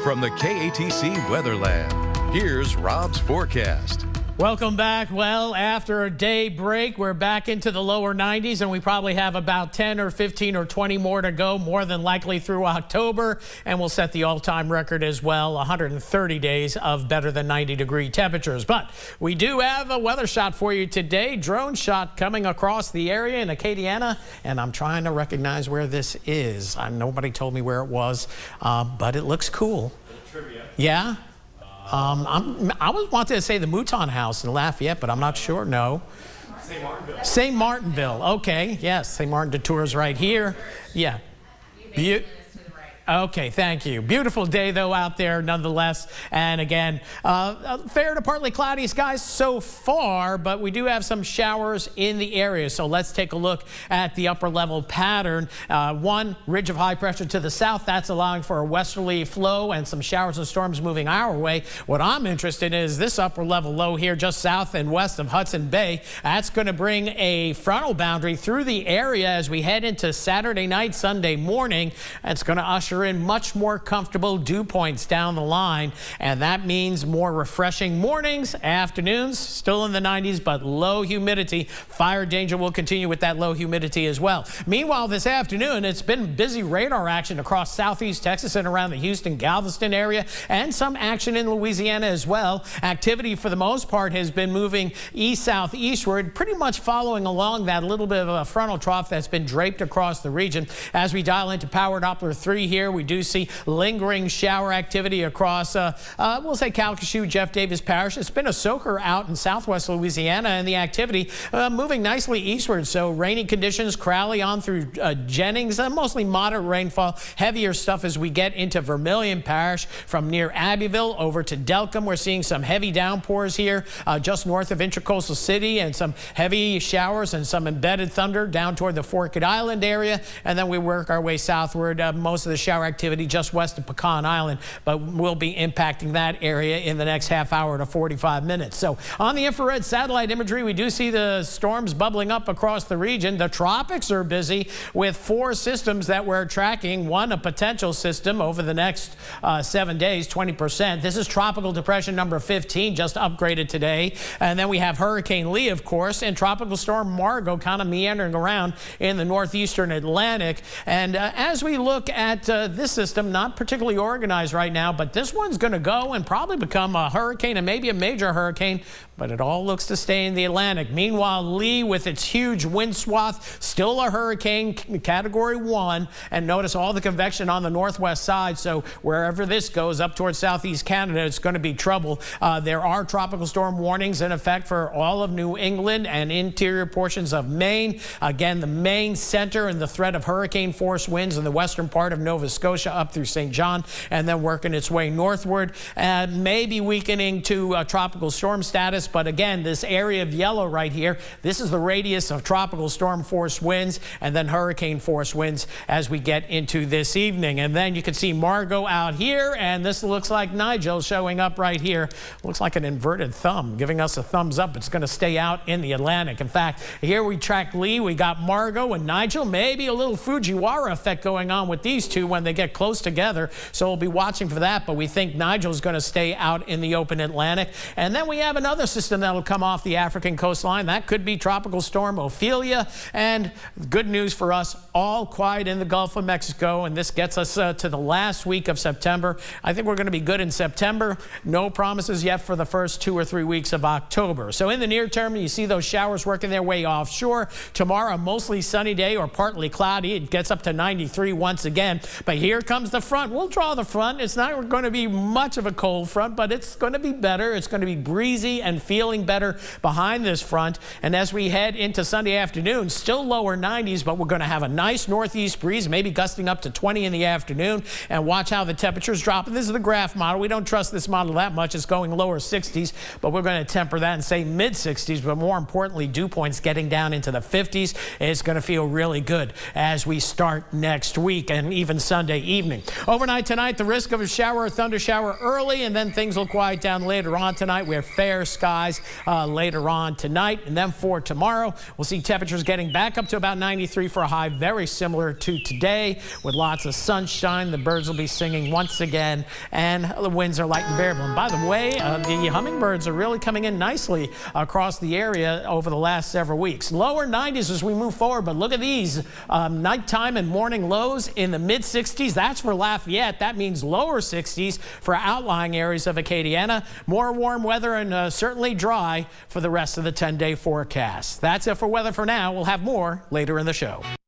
From the KATC Weather Lab, here's Rob's forecast. Welcome back. Well, after a day break, we're back into the lower 90s, and we probably have about 10 or 15 or 20 more to go, more than likely through October, and we'll set the all-time record as well, 130 days of better than 90-degree temperatures. But we do have a weather shot for you today, drone shot coming across the area in Acadiana, and I'm trying to recognize where this is. Nobody told me where it was, but it looks cool. Trivia. Yeah? I was wanting to say the Mouton House in Lafayette, but I'm not sure. No. St. Martinville. St. Martinville. Okay. Yes. St. Martin Detours right here. Yeah. Okay, thank you. Beautiful day, though, out there nonetheless. And again, fair to partly cloudy skies so far, but we do have some showers in the area. So let's take a look at the upper level pattern. One ridge of high pressure to the south, that's allowing for a westerly flow and some showers and storms moving our way. What I'm interested in is this upper level low here just south and west of Hudson Bay. That's going to bring a frontal boundary through the area as we head into Saturday night, Sunday morning. It's going to usher in much more comfortable dew points down the line, and that means more refreshing mornings, afternoons, still in the 90s, but low humidity. Fire danger will continue with that low humidity as well. Meanwhile, this afternoon, it's been busy radar action across southeast Texas and around the Houston, Galveston area, and some action in Louisiana as well. Activity, for the most part, has been moving east-southeastward, pretty much following along that little bit of a frontal trough that's been draped across the region. As we dial into Power Doppler 3 here, we do see lingering shower activity across, we'll say Calcasieu, Jeff Davis Parish. It's been a soaker out in southwest Louisiana, and the activity moving nicely eastward. So rainy conditions, Crowley on through Jennings, mostly moderate rainfall, heavier stuff as we get into Vermilion Parish. From near Abbeville over to Delcombe, we're seeing some heavy downpours here just north of Intracoastal City, and some heavy showers and some embedded thunder down toward the Forked Island area. And then we work our way southward. Most of the shower activity just west of Pecan Island, but we'll be impacting that area in the next half hour to 45 minutes. So on the infrared satellite imagery, we do see the storms bubbling up across the region. The tropics are busy with 4 systems that we're tracking. One, a potential system over the next 7 days, 20%. This is tropical depression number 15, just upgraded today. And then we have Hurricane Lee, of course, and Tropical Storm Margot kind of meandering around in the northeastern Atlantic. And as we look at this system, not particularly organized right now, but this one's going to go and probably become a hurricane and maybe a major hurricane, but it all looks to stay in the Atlantic. Meanwhile, Lee, with its huge wind swath, still a hurricane, category 1, and notice all the convection on the northwest side. So wherever this goes up towards southeast Canada, it's going to be trouble. There are tropical storm warnings in effect for all of New England and interior portions of Maine. Again, the Maine center and the threat of hurricane force winds in the western part of Nova Scotia up through St. John, and then working its way northward, maybe weakening to tropical storm status. But again, this area of yellow right here, this is the radius of tropical storm force winds and then hurricane force winds as we get into this evening. And then you can see Margot out here, and this looks like Nigel showing up right here. Looks like an inverted thumb, giving us a thumbs up. It's going to stay out in the Atlantic. In fact, here we track Lee. We got Margot and Nigel. Maybe a little Fujiwara effect going on with these two when they get close together. So we'll be watching for that, but we think Nigel's going to stay out in the open Atlantic. And then we have another system that'll come off the African coastline. That could be Tropical Storm Ophelia. And good news for us, all quiet in the Gulf of Mexico. And this gets us to the last week of September. I think we're going to be good in September. No promises yet for the first 2 or 3 weeks of October. So in the near term, you see those showers working their way offshore. Tomorrow, mostly sunny day or partly cloudy. It gets up to 93 once again. But here comes the front. We'll draw the front. It's not going to be much of a cold front, but it's going to be better. It's going to be breezy and feeling better behind this front. And as we head into Sunday afternoon, still lower 90s, but we're going to have a nice northeast breeze, maybe gusting up to 20 in the afternoon. And watch how the temperatures drop. And this is the graph model. We don't trust this model that much. It's going lower 60s, but we're going to temper that and say mid 60s. But more importantly, dew points getting down into the 50s. It's going to feel really good as we start next week and even Sunday. Sunday evening. Overnight tonight, the risk of a shower or thunder shower early, and then things will quiet down later on tonight. We have fair skies later on tonight. And then for tomorrow, we'll see temperatures getting back up to about 93 for a high, very similar to today, with lots of sunshine. The birds will be singing once again, and the winds are light and variable. And by the way, the hummingbirds are really coming in nicely across the area over the last several weeks. Lower 90s as we move forward, but look at these nighttime and morning lows in the mid 60s. That's for Lafayette. That means lower 60s for outlying areas of Acadiana. More warm weather and certainly dry for the rest of the 10-day forecast. That's it for weather for now. We'll have more later in the show.